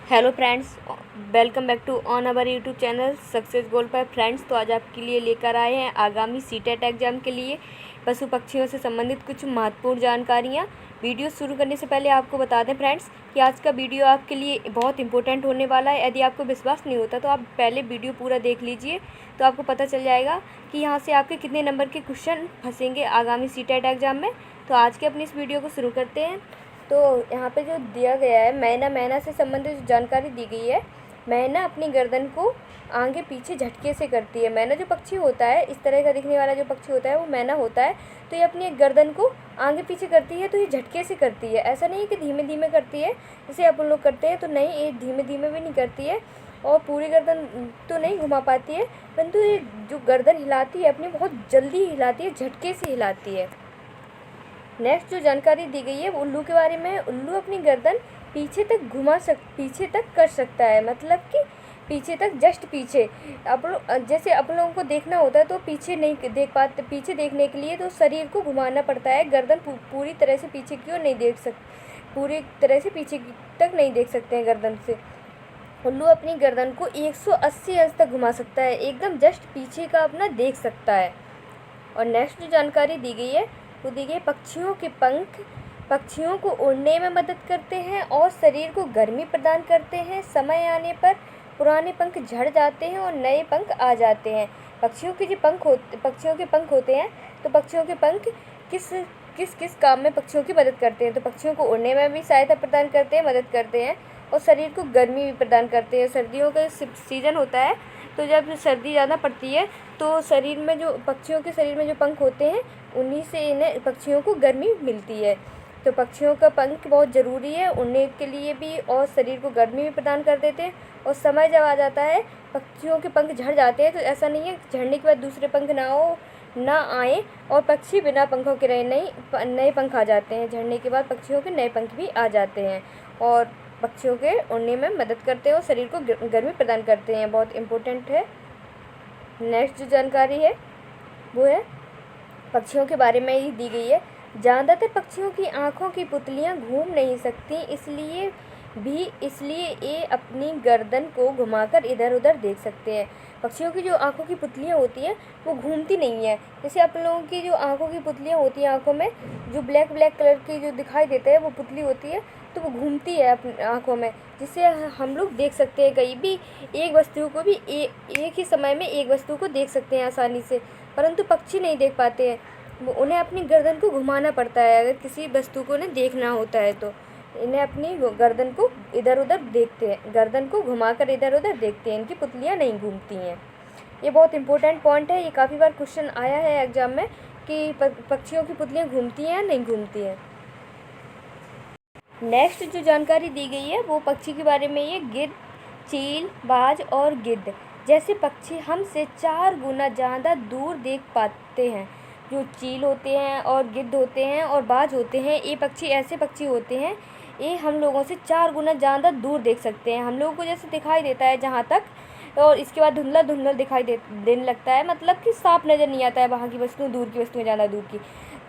Hello friends, welcome back to on our YouTube channel success goal पर। Friends, तो आज आपके लिए लेकर आए हैं आगामी सीटेट एग्ज़ाम के लिए पशु पक्षियों से संबंधित कुछ महत्वपूर्ण जानकारियाँ। वीडियो शुरू करने से पहले आपको बता दें फ्रेंड्स कि आज का वीडियो आपके लिए बहुत इंपॉर्टेंट होने वाला है। यदि आपको विश्वास नहीं होता तो आप पहले वीडियो पूरा देख लीजिए, तो आपको पता चल जाएगा कि यहाँ से आपके कितने नंबर के क्वेश्चन फंसेंगे आगामी सीटेट एग्ज़ाम में। तो आज के अपनी इस वीडियो को शुरू करते हैं। तो यहाँ पे जो दिया गया है, मैना से संबंधित जो जानकारी दी गई है, मैना अपनी गर्दन को आगे पीछे झटके से करती है। मैना जो पक्षी होता है, इस तरह का दिखने वाला जो पक्षी होता है वो मैना होता है। तो ये अपनी गर्दन को आगे पीछे करती है, तो ये झटके से करती है। ऐसा नहीं है कि धीमे धीमे करती है जैसे अपन लोग करते हैं, तो नहीं, ये धीमे धीमे भी नहीं करती है और पूरी गर्दन तो नहीं घुमा पाती है, परंतु ये जो गर्दन हिलाती है अपनी, बहुत जल्दी हिलाती है, झटके से हिलाती है। नेक्स्ट जो जानकारी दी गई है वो उल्लू के बारे में है। उल्लू अपनी गर्दन पीछे तक कर सकता है, मतलब कि पीछे तक, जस्ट पीछे। जैसे अपन लोगों को देखना होता है तो पीछे नहीं देख पाते, पीछे देखने के लिए तो शरीर को घुमाना पड़ता है। गर्दन पूरी तरह से पीछे क्यों नहीं देख पूरी तरह से पीछे तक नहीं देख सकते हैं गर्दन से। उल्लू अपनी गर्दन को 180 अंश तक घुमा सकता है, एकदम जस्ट पीछे का अपना देख सकता है। और नेक्स्ट जो जानकारी दी गई है वो दी गई, पक्षियों के पंख पक्षियों को उड़ने में मदद करते हैं और शरीर को गर्मी प्रदान करते हैं। समय आने पर पुराने पंख झड़ जाते हैं और नए पंख आ जाते हैं। पक्षियों के पंख होते हैं, तो पक्षियों के पंख किस किस किस काम में पक्षियों की मदद करते हैं? तो पक्षियों को उड़ने में भी सहायता प्रदान करते हैं, मदद करते हैं, और शरीर को गर्मी भी प्रदान करते हैं। सर्दियों का सीज़न होता है, तो जब सर्दी ज़्यादा पड़ती है तो शरीर में जो पक्षियों के शरीर में जो पंख होते हैं, उन्हीं से इन्हें पक्षियों को गर्मी मिलती है। तो पक्षियों का पंख बहुत ज़रूरी है उड़ने के लिए भी, और शरीर को गर्मी भी प्रदान कर देते हैं। और समय जब आ जाता है पक्षियों के पंख झड़ जाते हैं, तो ऐसा नहीं है झड़ने के बाद दूसरे पंख ना आए और पक्षी बिना पंखों के रहे, नहीं, नए पंख आ जाते हैं। झड़ने के बाद पक्षियों के नए पंख भी आ जाते हैं और पक्षियों के उड़ने में मदद करते हैं और शरीर को गर्मी प्रदान करते हैं। बहुत इम्पोर्टेंट है। नेक्स्ट जो जानकारी है वो है पक्षियों के बारे में ही दी गई है। ज़्यादातर पक्षियों की आँखों की पुतलियाँ घूम नहीं सकती, इसलिए ये अपनी गर्दन को घुमाकर इधर उधर देख सकते हैं। पक्षियों की जो आँखों की पुतलियाँ होती हैं वो घूमती नहीं है। जैसे आप लोगों की जो आँखों की पुतलियाँ होती हैं, आँखों में जो ब्लैक कलर की जो दिखाई देता है वो पुतली होती है, तो वो घूमती है अपनी आँखों में, जिससे हम लोग देख सकते हैं कहीं भी एक वस्तु को भी एक ही समय में एक वस्तु को देख सकते हैं आसानी से। परंतु पक्षी नहीं देख पाते हैं, उन्हें अपनी गर्दन को घुमाना पड़ता है। अगर किसी वस्तु को उन्हें देखना होता है तो इन्हें अपनी गर्दन को इधर उधर देखते हैं, गर्दन को घुमाकर इधर उधर देखते हैं, इनकी पुतलियाँ नहीं घूमती हैं। ये बहुत इंपॉर्टेंट पॉइंट है, ये काफ़ी बार क्वेश्चन आया है एग्जाम में कि पक्षियों की पुतलियाँ घूमती हैं या नहीं घूमती हैं। नेक्स्ट जो जानकारी दी गई है वो पक्षी के बारे में, ये गिद्ध, चील, बाज और गिद्ध जैसे पक्षी हमसे 4 गुना ज़्यादा दूर देख पाते हैं। जो चील होते हैं और गिद्ध होते हैं और बाज होते हैं, ये पक्षी ऐसे पक्षी होते हैं, ये हम लोगों से 4 गुना ज़्यादा दूर देख सकते हैं। हम लोगों को जैसे दिखाई देता है जहाँ तक, और इसके बाद धुंधला धुंधला दिखाई देने लगता है, मतलब कि साफ नज़र नहीं आता है वहाँ की वस्तुएं, दूर की वस्तुएं ज़्यादा दूर की।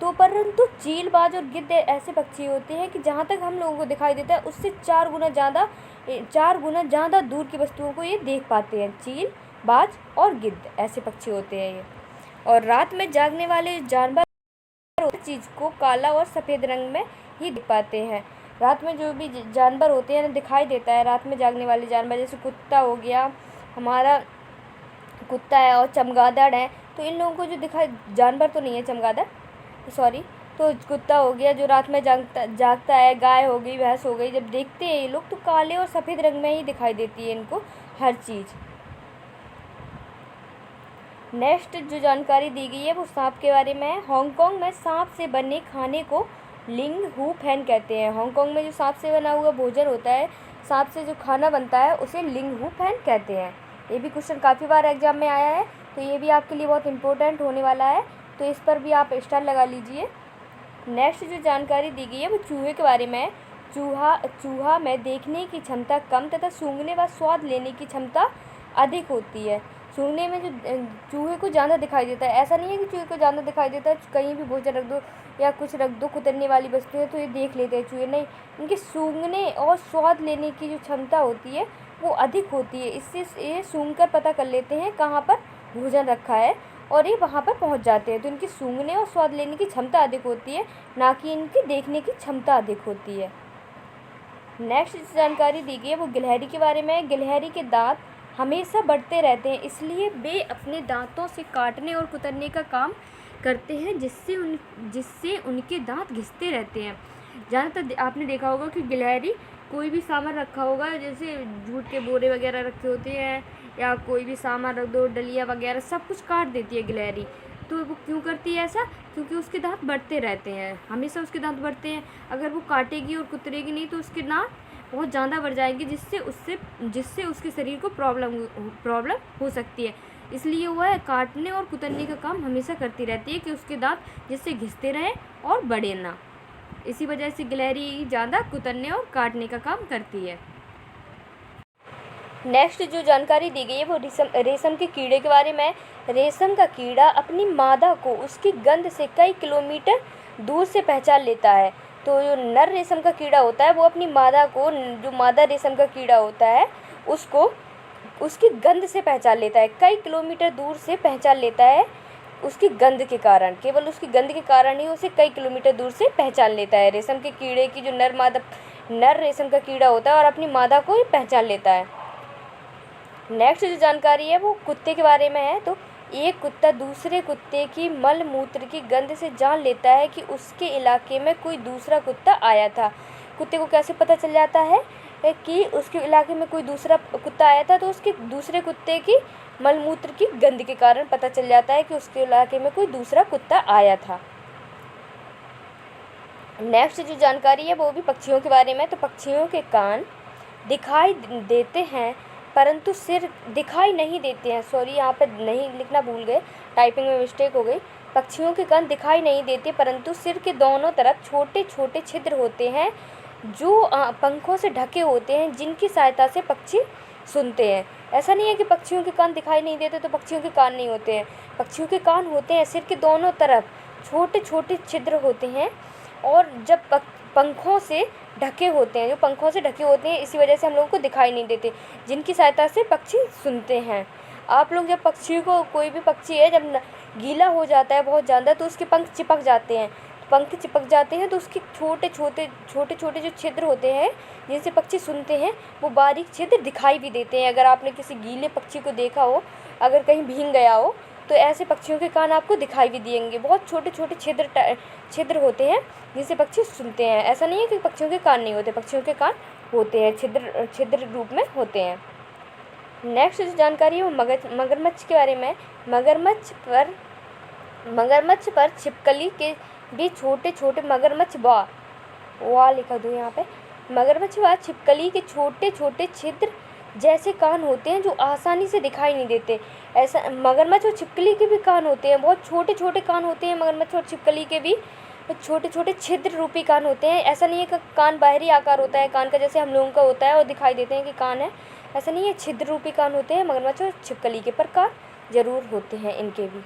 तो परंतु चील, बाज और गिद्ध ऐसे पक्षी होते हैं कि जहाँ तक हम लोगों को दिखाई देता है उससे 4 गुना ज़्यादा दूर की वस्तुओं को ये देख पाते हैं। चील, बाज और गिद्ध ऐसे पक्षी होते हैं ये। और रात में जागने वाले जानवर चीज़ को काला और सफ़ेद रंग में ही दिख पाते हैं। रात में जो भी जानवर होते हैं दिखाई देता है, रात में जागने वाले जानवर, जैसे कुत्ता हो गया, हमारा कुत्ता है और चमगादड़ है, तो इन लोगों को जो दिखाई, जानवर तो नहीं है चमगादड़, सॉरी, तो कुत्ता हो गया जो रात में जागता है, गाय हो गई, भैंस हो गई, जब देखते हैं ये लोग तो काले और सफ़ेद रंग में ही दिखाई देती है इनको हर चीज़। नेक्स्ट जो जानकारी दी गई है वो सांप के बारे में है। हांगकांग में सांप से बने खाने को लिंग हू फैन कहते हैं। हांगकांग में जो सांप से बना हुआ भोजन होता है, सांप से जो खाना बनता है, उसे लिंग हू फैन कहते हैं। ये भी क्वेश्चन काफ़ी बार एग्जाम में आया है, तो ये भी आपके लिए बहुत इंपॉर्टेंट होने वाला है, तो इस पर भी आप स्टार लगा लीजिए। नेक्स्ट जो जानकारी दी गई है वो चूहे के बारे में है। चूहा में देखने की क्षमता कम तथा सूंघने व स्वाद लेने की क्षमता अधिक होती है। सूंघने में जो चूहे को ज़्यादा दिखाई देता है। ऐसा नहीं है कि चूहे को ज़्यादा दिखाई देता है, कहीं भी भोजन रख दो या कुछ रख दो कुतरने वाली वस्तु है तो ये देख लेते हैं चूहे, नहीं, इनके सूंघने और स्वाद लेने की जो क्षमता होती है वो अधिक होती है। इससे ये सूंघ कर पता कर लेते हैं कहाँ पर भोजन रखा है और ये वहाँ पर पहुँच जाते हैं। तो इनकी सूंघने और स्वाद लेने की क्षमता अधिक होती है, ना कि इनकी देखने की क्षमता अधिक होती है। नेक्स्ट जानकारी दी गई है वो गिलहरी के बारे में है। गिलहरी के दांत हमेशा बढ़ते रहते हैं, इसलिए वे अपने दांतों से काटने और कुतरने का काम करते हैं, जिससे उनके दांत घिसते रहते हैं। ज़्यादातर आपने देखा होगा कि गिलहरी कोई भी सामान रखा होगा, जैसे जूट के बोरे वगैरह रखे होते हैं या कोई भी सामान रख दो, डलिया वगैरह, सब कुछ काट देती है गिलहरी। तो वो क्यों करती है ऐसा? क्योंकि उसके दांत बढ़ते रहते हैं, हमेशा उसके दांत बढ़ते हैं। अगर वो काटेगी और कुतरेगी नहीं तो उसके दांत बहुत ज़्यादा बढ़ जाएंगे, जिससे उसके शरीर को प्रॉब्लम हो सकती है। इसलिए वह काटने और कुतरने का काम हमेशा करती रहती है कि उसके दांत जिससे घिसते रहें और बढ़े ना। इसी वजह से गिलहरी ज़्यादा कुतरने और काटने का काम करती है। नेक्स्ट जो जानकारी दी गई है वो रेशम के कीड़े के बारे में। रेशम का कीड़ा अपनी मादा को उसकी गंध से कई किलोमीटर दूर से पहचान लेता है। तो जो नर रेशम का कीड़ा होता है वो अपनी मादा को, जो मादा रेशम का कीड़ा होता है उसको उसकी गंध से पहचान लेता है, कई किलोमीटर दूर से पहचान लेता है उसकी गंध के कारण। केवल उसकी गंध के कारण ही उसे कई किलोमीटर दूर से पहचान लेता है। रेशम के कीड़े की जो नर रेशम का कीड़ा होता है और अपनी मादा को ही पहचान लेता है। नेक्स्ट जो जानकारी है वो कुत्ते के बारे में है। तो एक कुत्ता दूसरे कुत्ते की मल मूत्र की गंध से जान लेता है कि उसके इलाके में कोई दूसरा कुत्ता आया था। कुत्ते को कैसे पता चल जाता है कि उसके इलाके में कोई दूसरा कुत्ता आया था? तो उसके दूसरे कुत्ते की मलमूत्र की गंध के कारण पता चल जाता है कि उसके इलाके में कोई दूसरा कुत्ता आया था। नेक्स्ट जो जानकारी है वो भी पक्षियों के बारे में। तो पक्षियों के कान दिखाई देते हैं परंतु सिर दिखाई नहीं देते हैं। सॉरी, यहाँ पे नहीं लिखना भूल गए, टाइपिंग में मिस्टेक हो गई। पक्षियों के कान दिखाई नहीं देते परंतु सिर के दोनों तरफ छोटे छोटे छिद्र होते हैं जो पंखों से ढके होते हैं, जिनकी सहायता से पक्षी सुनते हैं। ऐसा नहीं है कि पक्षियों के कान दिखाई नहीं देते तो पक्षियों के कान नहीं होते हैं। पक्षियों के कान होते हैं, सिर के दोनों तरफ छोटे छोटे छिद्र होते हैं और जब पंखों से ढके होते हैं, जो पंखों से ढके होते हैं, इसी वजह से हम लोगों को दिखाई नहीं देते, जिनकी सहायता से पक्षी सुनते हैं। आप लोग जब पक्षी को, कोई भी पक्षी है जब गीला हो जाता है बहुत ज़्यादा तो उसके पंख चिपक जाते हैं। पंख चिपक जाते हैं तो उसके छोटे छोटे जो छिद्र होते हैं जिनसे पक्षी सुनते हैं वो बारीक छिद्र दिखाई भी देते हैं। अगर आपने किसी गीले पक्षी को देखा हो, अगर कहीं भीग गया हो, तो ऐसे पक्षियों के कान आपको दिखाई भी देंगे। बहुत छोटे छोटे छिद्र होते हैं जिनसे पक्षी सुनते हैं। ऐसा नहीं है कि पक्षियों के कान नहीं होते, पक्षियों के कान होते हैं, छिद्र रूप में होते हैं। नेक्स्ट जो जानकारी है वो मगरमच्छ के बारे में। मगरमच्छ पर छिपकली के भी छोटे छोटे मगरमच्छ वाह लिखा दो यहाँ पे। मगरमच्छ व छिपकली के छोटे छोटे छिद्र जैसे कान होते हैं जो आसानी से दिखाई नहीं देते। ऐसा मगरमच्छ और छिपकली के भी कान होते हैं, बहुत छोटे छोटे कान होते हैं। मगरमच्छ और छिपकली के भी छोटे छोटे छिद्र रूपी कान होते हैं। ऐसा नहीं है कि कान बाहरी आकार होता है कान का, जैसे हम लोगों का होता है और दिखाई देते हैं कि कान है, ऐसा नहीं है। छिद्र रूपी कान होते हैं मगरमच्छ और छिपकली के, पर कान जरूर होते हैं इनके भी।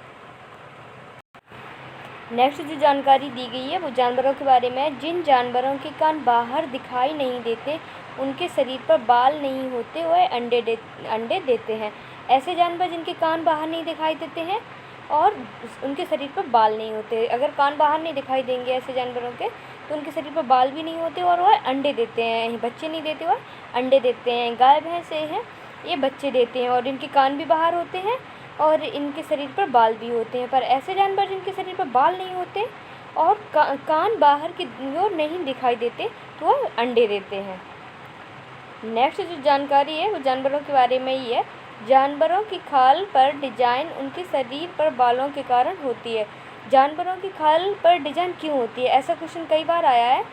नेक्स्ट जो जानकारी दी गई है वो जानवरों के बारे में है। जिन जानवरों के कान बाहर दिखाई नहीं देते, उनके शरीर पर बाल नहीं होते, वह अंडे देते हैं। ऐसे जानवर जिनके कान बाहर नहीं दिखाई देते हैं और उनके शरीर पर बाल नहीं होते, अगर कान बाहर नहीं दिखाई देंगे ऐसे जानवरों के तो उनके शरीर पर बाल भी नहीं होते और वह अंडे देते हैं। बच्चे नहीं देते, वह अंडे देते हैं। गाय भैंस हैं ये बच्चे देते हैं और इनके कान भी बाहर होते हैं और इनके शरीर पर बाल भी होते हैं। पर ऐसे जानवर जिनके शरीर पर बाल नहीं होते और कान बाहर की ओर नहीं दिखाई देते तो वह अंडे देते हैं। नेक्स्ट जो जानकारी है वो जानवरों के बारे में ही है। जानवरों की खाल पर डिजाइन उनके शरीर पर बालों के कारण होती है। जानवरों की खाल पर डिजाइन क्यों होती है? ऐसा क्वेश्चन कई बार आया है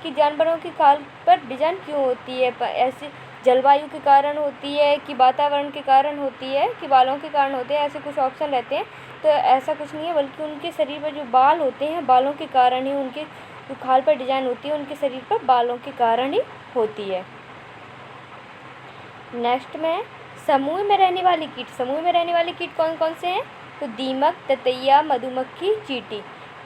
कि जानवरों की खाल पर डिजाइन क्यों होती है। ऐसे जलवायु के कारण होती है कि वातावरण के कारण होती है कि बालों के कारण होते हैं, ऐसे कुछ ऑप्शन रहते हैं। तो ऐसा कुछ नहीं है, बल्कि उनके शरीर पर जो बाल होते हैं बालों के कारण ही, उनके जो खाल पर डिजाइन होती है उनके शरीर पर बालों के कारण ही होती है। नेक्स्ट में समूह में रहने वाले कीट, समूह में रहने वाले कीट कौन कौन से हैं? तो दीमक, ततैया, मधुमक्खी, चींटी।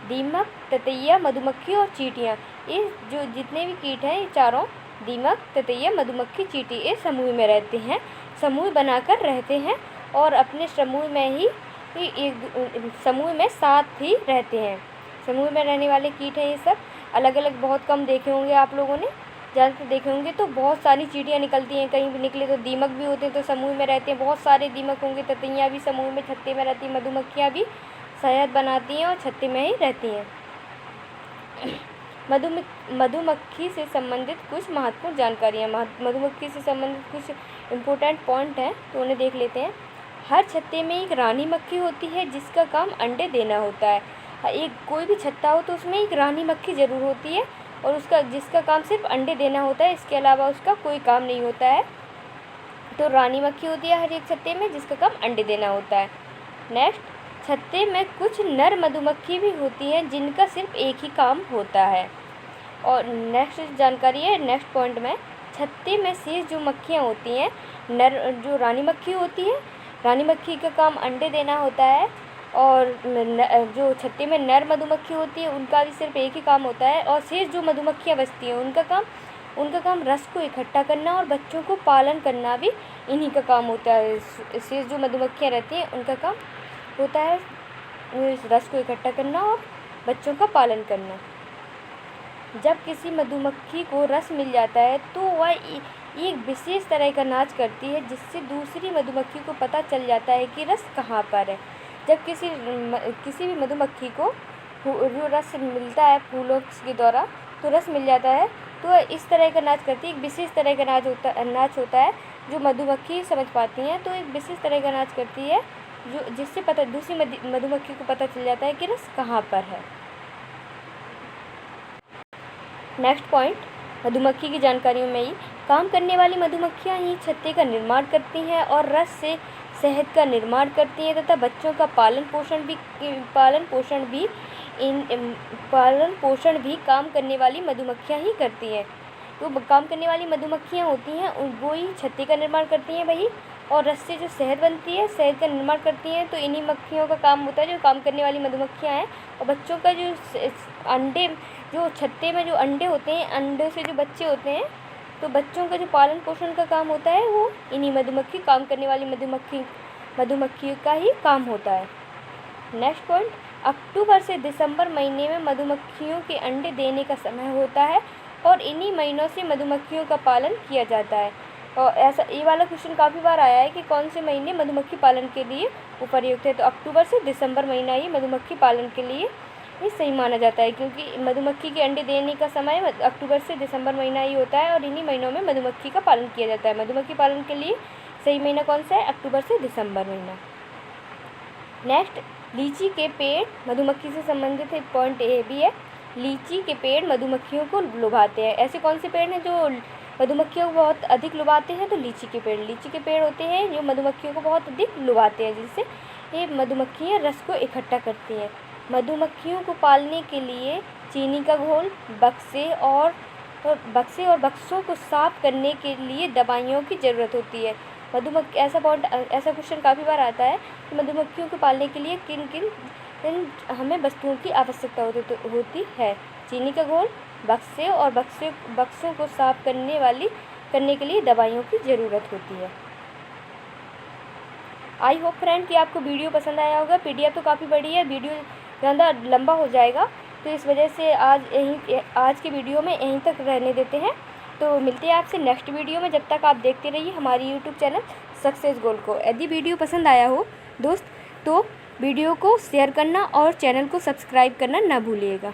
दीमक, ततैया, मधुमक्खी और चींटियाँ, ये जो जितने भी कीट हैं, ये चारों दीमक, ततैया, मधुमक्खी, चींटी, ये समूह में रहते हैं, समूह बनाकर रहते हैं और अपने समूह में ही एक समूह में साथ ही रहते हैं। समूह में रहने वाले कीट हैं ये सब। अलग अलग बहुत कम देखे होंगे आप लोगों ने, ज़्यादातर देखे होंगे तो बहुत सारी चींटियाँ निकलती हैं, कहीं भी निकले तो दीमक भी होते हैं तो समूह में रहते हैं, बहुत सारे दीमक होंगे। ततैयाँ भी समूह में छत्ते में रहती हैं, मधुमक्खियाँ भी शहद बनाती हैं और छत्ते में ही रहती हैं। मधुमक्खी से संबंधित कुछ महत्वपूर्ण जानकारियाँ, मधुमक्खी से संबंधित कुछ इम्पोर्टेंट पॉइंट हैं तो उन्हें देख लेते हैं। हर छत्ते में एक रानी मक्खी होती है जिसका काम अंडे देना होता है। एक कोई भी छत्ता हो तो उसमें एक रानी मक्खी ज़रूर होती है और जिसका काम सिर्फ अंडे देना होता है, इसके अलावा उसका कोई काम नहीं होता है। तो रानी मक्खी होती है हर एक छत्ते में जिसका काम अंडे देना होता है। नेक्स्ट, छत्ते में कुछ नर मधुमक्खी भी होती हैं जिनका सिर्फ एक ही काम होता है। और नेक्स्ट जानकारी है नेक्स्ट पॉइंट में, छत्ते में शेष जो मक्खियाँ होती हैं, जो रानी मक्खी होती है, रानी मक्खी का काम अंडे देना होता है और जो छत्ते में नर मधुमक्खी होती है उनका भी सिर्फ एक ही काम होता है। और शेष जो मधुमक्खियाँ बचती हैं उनका काम रस को इकट्ठा करना और बच्चों को पालन करना भी इन्हीं का काम होता है। शेष जो मधुमक्खियाँ रहती हैं उनका काम होता है रस को इकट्ठा करना और बच्चों का पालन करना। जब किसी मधुमक्खी को रस मिल जाता है तो वह एक विशेष तरह का नाच करती है जिससे दूसरी मधुमक्खी को पता चल जाता है कि रस कहाँ पर है। जब किसी भी मधुमक्खी को जो रस मिलता है फूलों के द्वारा, तो रस मिल जाता है तो इस तरह का नाच करती है। एक विशेष तरह का नाच होता है जो मधुमक्खी समझ पाती हैं। तो एक विशेष तरह का नाच करती है जिससे दूसरी मधुमक्खी को पता चल जाता है कि रस कहाँ पर है। नेक्स्ट पॉइंट, मधुमक्खी की जानकारियों में ही काम करने वाली मधुमक्खियाँ ही छत्ते का निर्माण करती हैं और रस से शहद का निर्माण करती हैं तथा बच्चों का पालन पोषण भी काम करने वाली मधुमक्खियाँ ही करती हैं। तो काम करने वाली मधुमक्खियाँ होती हैं वो ही छत्ते का निर्माण करती हैं वही, और रस से जो शहद बनती है शहद का निर्माण करती हैं। तो इन्हीं मक्खियों का काम होता है जो काम करने वाली मधुमक्खियाँ हैं। और बच्चों का जो अंडे, जो छत्ते में जो अंडे होते हैं, अंडे से जो बच्चे होते हैं, तो बच्चों का जो पालन पोषण का काम होता है वो इन्हीं काम करने वाली मधुमक्खियों का ही काम होता है। नेक्स्ट पॉइंट, अक्टूबर से दिसंबर महीने में मधुमक्खियों के अंडे देने का समय होता है और इन्हीं महीनों से मधुमक्खियों का पालन किया जाता है। और ऐसा ये वाला क्वेश्चन काफ़ी बार आया है कि कौन से महीने मधुमक्खी पालन के लिए उपयुक्त है। तो अक्टूबर से दिसंबर महीना ही मधुमक्खी पालन के लिए ये सही माना जाता है, क्योंकि मधुमक्खी के अंडे देने का समय अक्टूबर से दिसंबर महीना ही होता है और इन्हीं महीनों में मधुमक्खी का पालन किया जाता है। मधुमक्खी पालन के लिए सही महीना कौन सा है? अक्टूबर से दिसंबर महीना। नेक्स्ट, लीची के पेड़ मधुमक्खी से संबंधित है, पॉइंट ए भी है। लीची के पेड़ मधुमक्खियों को लुभाते हैं। ऐसे कौन से पेड़ हैं जो मधुमक्खियों को बहुत अधिक लुभाते हैं? तो लीची के पेड़ होते हैं जो मधुमक्खियों को बहुत अधिक लुभाते हैं, जिससे ये मधुमक्खियाँ रस को इकट्ठा करती हैं। मधुमक्खियों को पालने के लिए चीनी का घोल, बक्से और बक्सों को साफ करने के लिए दवाइयों की ज़रूरत होती है। ऐसा क्वेश्चन काफ़ी बार आता है कि मधुमक्खियों को पालने के लिए किन हमें वस्तुओं की आवश्यकता होती है। चीनी का घोल, बक्से और बक्सों को साफ करने के लिए दवाइयों की ज़रूरत होती है। आई होप फ्रेंड कि आपको वीडियो पसंद आया होगा। पीडीएफ तो काफ़ी बड़ी है, वीडियो ज़्यादा लंबा हो जाएगा, तो इस वजह से आज के वीडियो में यहीं तक रहने देते हैं। तो मिलते हैं आपसे नेक्स्ट वीडियो में। जब तक आप देखते रहिए हमारी यूट्यूब चैनल सक्सेस गोल को। यदि वीडियो पसंद आया हो दोस्त तो वीडियो को शेयर करना और चैनल को सब्सक्राइब करना ना भूलिएगा।